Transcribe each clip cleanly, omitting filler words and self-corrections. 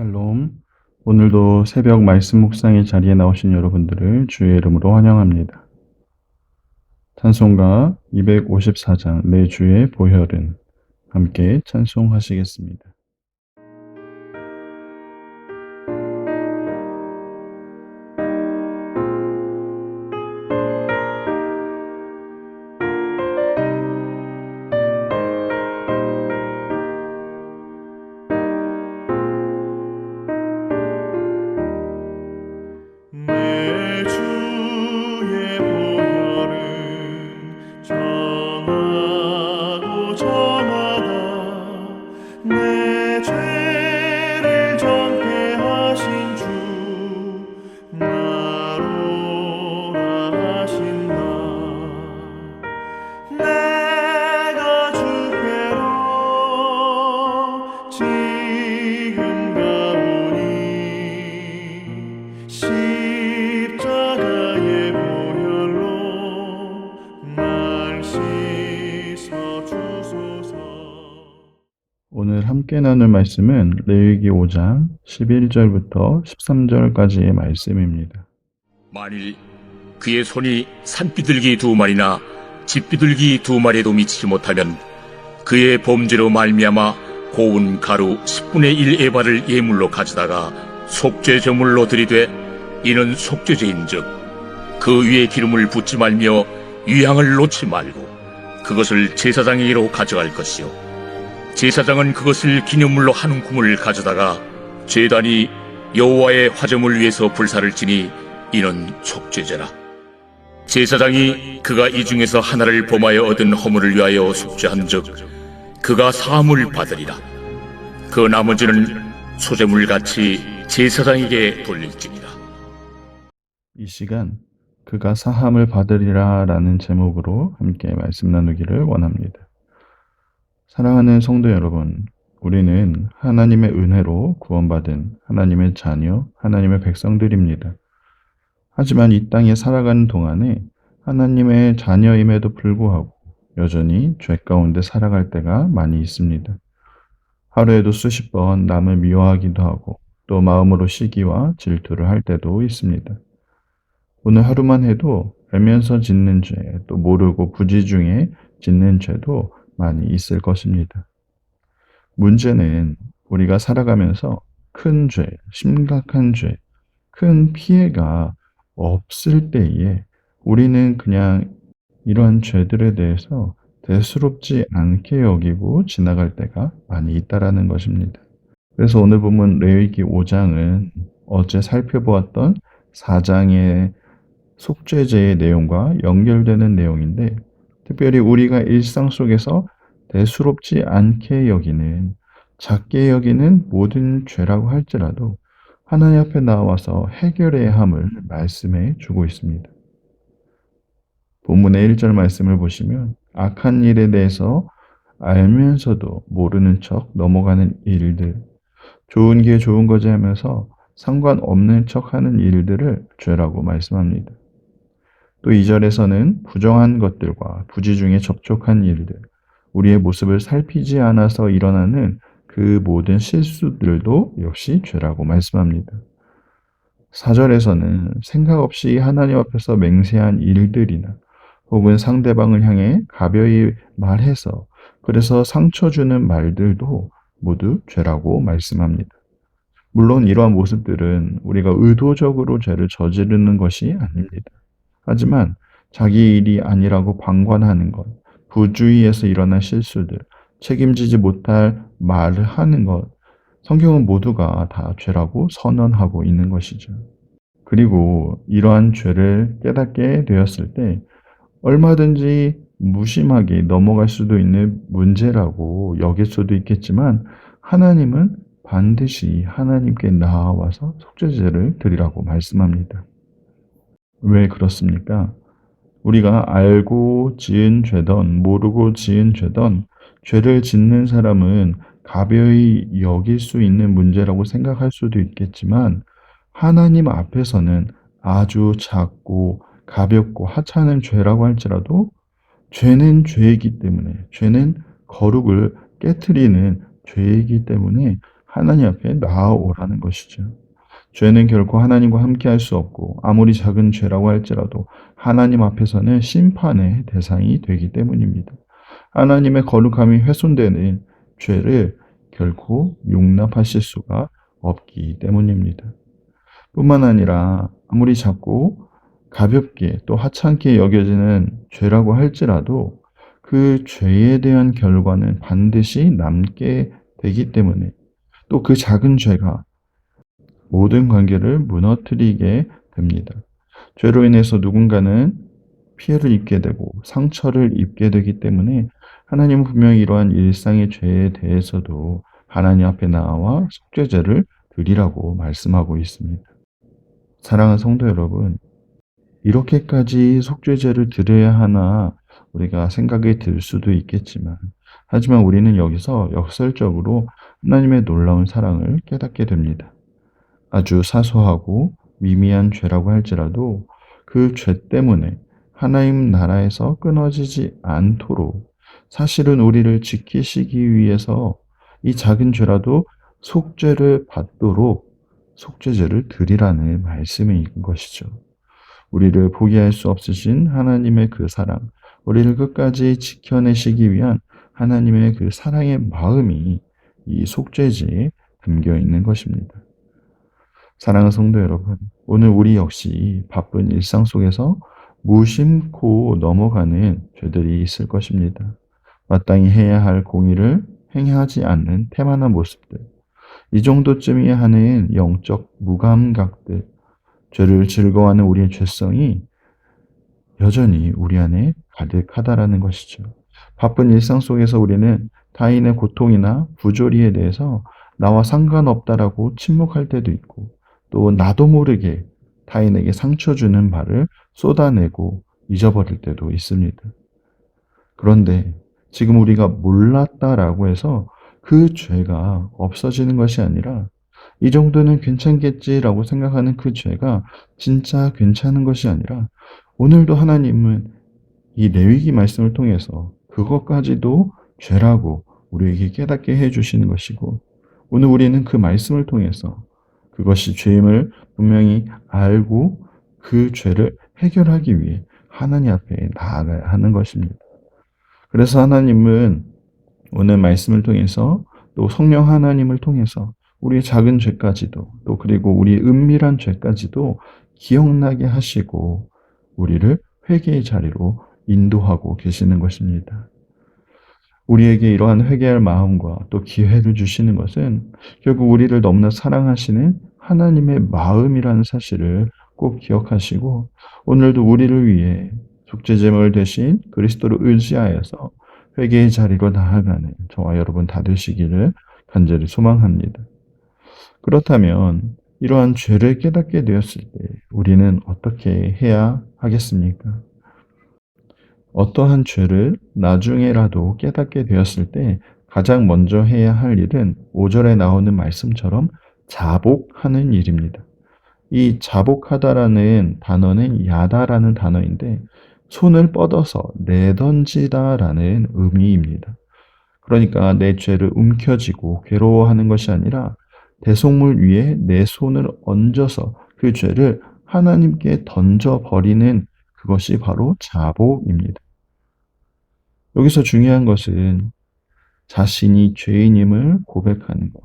샬롬. 오늘도 새벽 말씀 묵상의 자리에 나오신 여러분들을 주의 이름으로 환영합니다. 찬송가 254장 내 주의 보혈은 함께 찬송하시겠습니다. 내 주의 보혈은 정하고 정하다. 내 죄를 정케하신 주 나로라 하신다. 내가 주께로 지금 가오니 십자가의 보혈로 날 씻어 주소서. 오늘 함께 나눌 말씀은 레위기 5장 11절부터 13절까지의 말씀입니다. 만일 그의 손이 산비둘기 2마리나 집비둘기 2마리에도 미치지 못하면 그의 범죄로 말미암아 고운 가루 10분의 1 에바를 예물로 가져다가 속죄 제물로 드리되 이는 속죄제인즉 그 위에 기름을 붓지 말며 유향을 놓지 말고 그것을 제사장에게로 가져갈 것이요 제사장은 그것을 기념물로 한 움큼을 가져다가 제단이 여호와의 화제물 위에서 불사를 지니 이는 속죄제라. 제사장이 그가 이 중에서 하나를 범하여 얻은 허물을 위하여 속죄한즉 그가 사함을 받으리라. 그 나머지는 소제물같이 제사장에게 돌릴지니라. 이 시간 그가 사함을 받으리라 라는 제목으로 함께 말씀 나누기를 원합니다. 사랑하는 성도 여러분, 우리는 하나님의 은혜로 구원받은 하나님의 자녀, 하나님의 백성들입니다. 하지만 이 땅에 살아가는 동안에 하나님의 자녀임에도 불구하고 여전히 죄 가운데 살아갈 때가 많이 있습니다. 하루에도 수십 번 남을 미워하기도 하고 또 마음으로 시기와 질투를 할 때도 있습니다. 오늘 하루만 해도 알면서 짓는 죄, 또 모르고 부지 중에 짓는 죄도 많이 있을 것입니다. 문제는 우리가 살아가면서 큰 죄, 심각한 죄, 큰 피해가 없을 때에 우리는 그냥 이러한 죄들에 대해서 대수롭지 않게 여기고 지나갈 때가 많이 있다라는 것입니다. 그래서 오늘 본문 레위기 5장은 어제 살펴보았던 4장의 속죄제의 내용과 연결되는 내용인데, 특별히 우리가 일상 속에서 대수롭지 않게 여기는, 작게 여기는 모든 죄라고 할지라도 하나님 앞에 나와서 해결해야 함을 말씀해 주고 있습니다. 본문의 1절 말씀을 보시면 악한 일에 대해서 알면서도 모르는 척 넘어가는 일들, 좋은 게 좋은 거지 하면서 상관없는 척 하는 일들을 죄라고 말씀합니다. 또 2절에서는 부정한 것들과 부지 중에 접촉한 일들, 우리의 모습을 살피지 않아서 일어나는 그 모든 실수들도 역시 죄라고 말씀합니다. 4절에서는 생각 없이 하나님 앞에서 맹세한 일들이나 혹은 상대방을 향해 가벼이 말해서 그래서 상처 주는 말들도 모두 죄라고 말씀합니다. 물론 이러한 모습들은 우리가 의도적으로 죄를 저지르는 것이 아닙니다. 하지만 자기 일이 아니라고 방관하는 것, 부주의에서 일어난 실수들, 책임지지 못할 말을 하는 것, 성경은 모두가 다 죄라고 선언하고 있는 것이죠. 그리고 이러한 죄를 깨닫게 되었을 때 얼마든지 무심하게 넘어갈 수도 있는 문제라고 여길 수도 있겠지만, 하나님은 반드시 하나님께 나아와서 속죄제를 드리라고 말씀합니다. 왜 그렇습니까? 우리가 알고 지은 죄든 모르고 지은 죄든 죄를 짓는 사람은 가벼이 여길 수 있는 문제라고 생각할 수도 있겠지만, 하나님 앞에서는 아주 작고 가볍고 하찮은 죄라고 할지라도 죄는 죄이기 때문에, 죄는 거룩을 깨트리는 죄이기 때문에 하나님 앞에 나아오라는 것이죠. 죄는 결코 하나님과 함께할 수 없고 아무리 작은 죄라고 할지라도 하나님 앞에서는 심판의 대상이 되기 때문입니다. 하나님의 거룩함이 훼손되는 죄를 결코 용납하실 수가 없기 때문입니다. 뿐만 아니라 아무리 작고 가볍게 또 하찮게 여겨지는 죄라고 할지라도 그 죄에 대한 결과는 반드시 남게 되기 때문에 또 그 작은 죄가 모든 관계를 무너뜨리게 됩니다. 죄로 인해서 누군가는 피해를 입게 되고 상처를 입게 되기 때문에 하나님은 분명히 이러한 일상의 죄에 대해서도 하나님 앞에 나와 속죄제를 드리라고 말씀하고 있습니다. 사랑하는 성도 여러분, 이렇게까지 속죄제를 드려야 하나 우리가 생각이 들 수도 있겠지만, 하지만 우리는 여기서 역설적으로 하나님의 놀라운 사랑을 깨닫게 됩니다. 아주 사소하고 미미한 죄라고 할지라도 그 죄 때문에 하나님 나라에서 끊어지지 않도록 사실은 우리를 지키시기 위해서 이 작은 죄라도 속죄를 받도록 속죄제를 드리라는 말씀인 것이죠. 우리를 포기할 수 없으신 하나님의 그 사랑, 우리를 끝까지 지켜내시기 위한 하나님의 그 사랑의 마음이 이 속죄제에 담겨 있는 것입니다. 사랑하는 성도 여러분, 오늘 우리 역시 바쁜 일상 속에서 무심코 넘어가는 죄들이 있을 것입니다. 마땅히 해야 할 공의를 행하지 않는 태만한 모습들, 이 정도쯤이야 하는 영적 무감각들, 죄를 즐거워하는 우리의 죄성이 여전히 우리 안에 가득하다라는 것이죠. 바쁜 일상 속에서 우리는 타인의 고통이나 부조리에 대해서 나와 상관없다라고 침묵할 때도 있고, 또 나도 모르게 타인에게 상처 주는 말을 쏟아내고 잊어버릴 때도 있습니다. 그런데 지금 우리가 몰랐다라고 해서 그 죄가 없어지는 것이 아니라 이 정도는 괜찮겠지라고 생각하는 그 죄가 진짜 괜찮은 것이 아니라 오늘도 하나님은 이 레위기 말씀을 통해서 그것까지도 죄라고 우리에게 깨닫게 해주시는 것이고, 오늘 우리는 그 말씀을 통해서 그것이 죄임을 분명히 알고 그 죄를 해결하기 위해 하나님 앞에 나아가야 하는 것입니다. 그래서 하나님은 오늘 말씀을 통해서 또 성령 하나님을 통해서 우리의 작은 죄까지도 또 그리고 우리의 은밀한 죄까지도 기억나게 하시고 우리를 회개의 자리로 인도하고 계시는 것입니다. 우리에게 이러한 회개할 마음과 또 기회를 주시는 것은 결국 우리를 너무나 사랑하시는 하나님의 마음이라는 사실을 꼭 기억하시고, 오늘도 우리를 위해 속죄제물 대신 그리스도를 의지하여서 회개의 자리로 나아가는 저와 여러분 다 되시기를 간절히 소망합니다. 그렇다면 이러한 죄를 깨닫게 되었을 때 우리는 어떻게 해야 하겠습니까? 어떠한 죄를 나중에라도 깨닫게 되었을 때 가장 먼저 해야 할 일은 5절에 나오는 말씀처럼 자복하는 일입니다. 이 자복하다라는 단어는 야다라는 단어인데 손을 뻗어서 내던지다라는 의미입니다. 그러니까 내 죄를 움켜쥐고 괴로워하는 것이 아니라 대속물 위에 내 손을 얹어서 그 죄를 하나님께 던져버리는 그것이 바로 자복입니다. 여기서 중요한 것은 자신이 죄인임을 고백하는 것,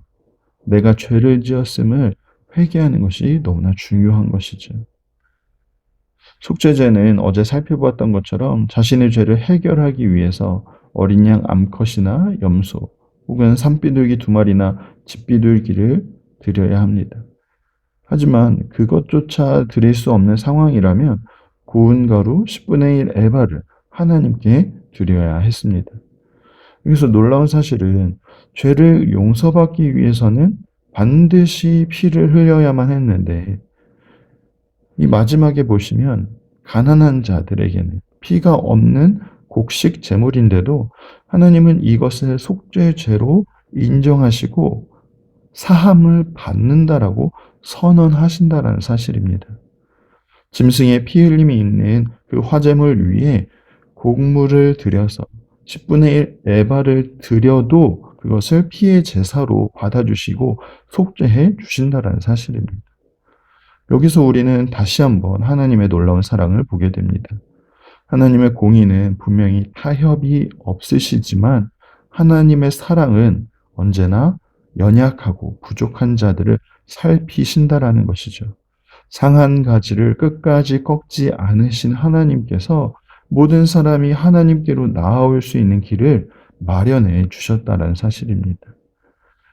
내가 죄를 지었음을 회개하는 것이 너무나 중요한 것이죠. 속죄제는 어제 살펴보았던 것처럼 자신의 죄를 해결하기 위해서 어린 양 암컷이나 염소 혹은 산비둘기 2마리나 집비둘기를 드려야 합니다. 하지만 그것조차 드릴 수 없는 상황이라면 고운 가루 10분의 1 에바를 하나님께 드려야 했습니다. 여기서 놀라운 사실은 죄를 용서받기 위해서는 반드시 피를 흘려야만 했는데, 이 마지막에 보시면 가난한 자들에게는 피가 없는 곡식 제물인데도 하나님은 이것을 속죄죄로 인정하시고 사함을 받는다라고 선언하신다라는 사실입니다. 짐승의 피 흘림이 있는 그 화제물 위에 곡물을 들여서 10분의 1 에바를 드려도 그것을 피의 제사로 받아주시고 속죄해 주신다라는 사실입니다. 여기서 우리는 다시 한번 하나님의 놀라운 사랑을 보게 됩니다. 하나님의 공의는 분명히 타협이 없으시지만 하나님의 사랑은 언제나 연약하고 부족한 자들을 살피신다라는 것이죠. 상한 가지를 끝까지 꺾지 않으신 하나님께서 모든 사람이 하나님께로 나아올 수 있는 길을 마련해 주셨다는 사실입니다.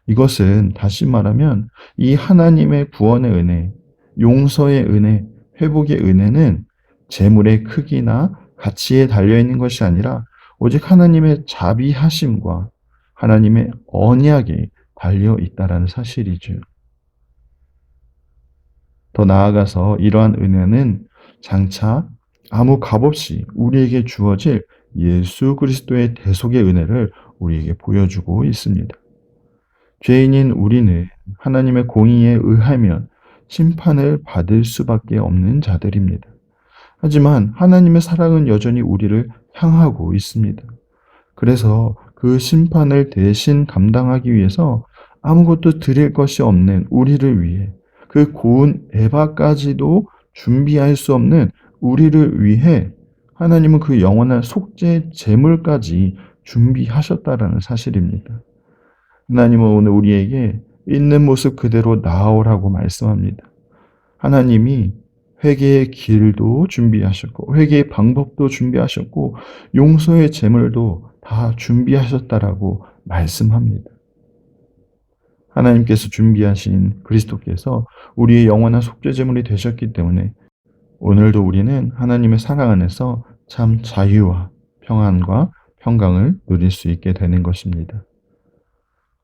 이것은 다시 말하면 이 하나님의 구원의 은혜, 용서의 은혜, 회복의 은혜는 재물의 크기나 가치에 달려있는 것이 아니라 오직 하나님의 자비하심과 하나님의 언약에 달려있다라는 사실이죠. 더 나아가서 이러한 은혜는 장차 아무 값없이 우리에게 주어질 예수 그리스도의 대속의 은혜를 우리에게 보여주고 있습니다. 죄인인 우리는 하나님의 공의에 의하면 심판을 받을 수밖에 없는 자들입니다. 하지만 하나님의 사랑은 여전히 우리를 향하고 있습니다. 그래서 그 심판을 대신 감당하기 위해서 아무것도 드릴 것이 없는 우리를 위해 그 고운 에바까지도 준비할 수 없는 우리를 위해 하나님은 그 영원한 속죄 제물까지 준비하셨다라는 사실입니다. 하나님은 오늘 우리에게 있는 모습 그대로 나아오라고 말씀합니다. 하나님이 회개의 길도 준비하셨고 회개의 방법도 준비하셨고 용서의 제물도 다 준비하셨다라고 말씀합니다. 하나님께서 준비하신 그리스도께서 우리의 영원한 속죄 제물이 되셨기 때문에 오늘도 우리는 하나님의 사랑 안에서 참 자유와 평안과 평강을 누릴 수 있게 되는 것입니다.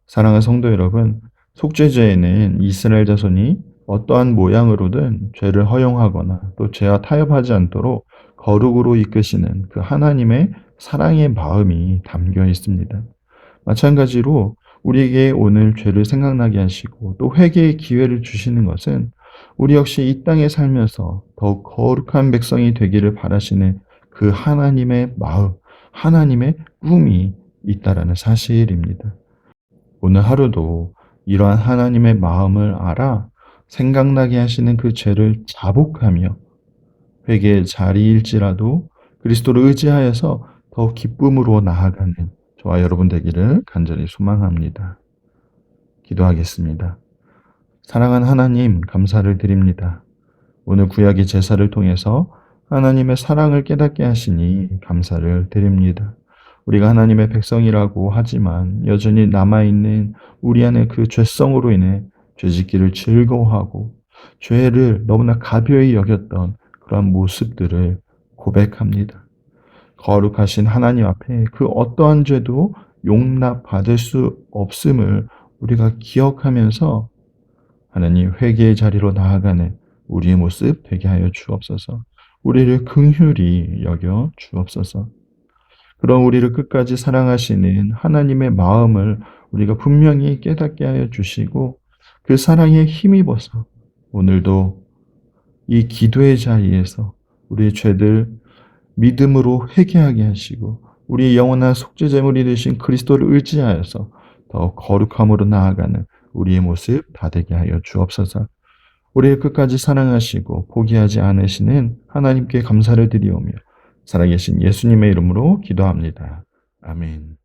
사랑하는 성도 여러분, 속죄제에는 이스라엘 자손이 어떠한 모양으로든 죄를 허용하거나 또 죄와 타협하지 않도록 거룩으로 이끄시는 그 하나님의 사랑의 마음이 담겨 있습니다. 마찬가지로 우리에게 오늘 죄를 생각나게 하시고 또 회개의 기회를 주시는 것은 우리 역시 이 땅에 살면서 더욱 거룩한 백성이 되기를 바라시는 그 하나님의 마음, 하나님의 꿈이 있다라는 사실입니다. 오늘 하루도 이러한 하나님의 마음을 알아 생각나게 하시는 그 죄를 자복하며 회개의 자리일지라도 그리스도를 의지하여서 더 기쁨으로 나아가는 저와 여러분 되기를 간절히 소망합니다. 기도하겠습니다. 사랑하는 하나님, 감사를 드립니다. 오늘 구약의 제사를 통해서 하나님의 사랑을 깨닫게 하시니 감사를 드립니다. 우리가 하나님의 백성이라고 하지만 여전히 남아있는 우리 안의 그 죄성으로 인해 죄짓기를 즐거워하고 죄를 너무나 가벼이 여겼던 그러한 모습들을 고백합니다. 거룩하신 하나님 앞에 그 어떠한 죄도 용납받을 수 없음을 우리가 기억하면서 하나님 회개의 자리로 나아가는 우리의 모습 되게 하여 주옵소서. 우리를 긍휼히 여겨 주옵소서. 그런 우리를 끝까지 사랑하시는 하나님의 마음을 우리가 분명히 깨닫게 하여 주시고 그 사랑에 힘입어서 오늘도 이 기도의 자리에서 우리의 죄들 믿음으로 회개하게 하시고 우리의 영원한 속죄제물이 되신 그리스도를 의지하여서 더 거룩함으로 나아가는 우리의 모습 다 되게 하여 주옵소서. 우리를 끝까지 사랑하시고 포기하지 않으시는 하나님께 감사를 드리오며 살아계신 예수님의 이름으로 기도합니다. 아멘.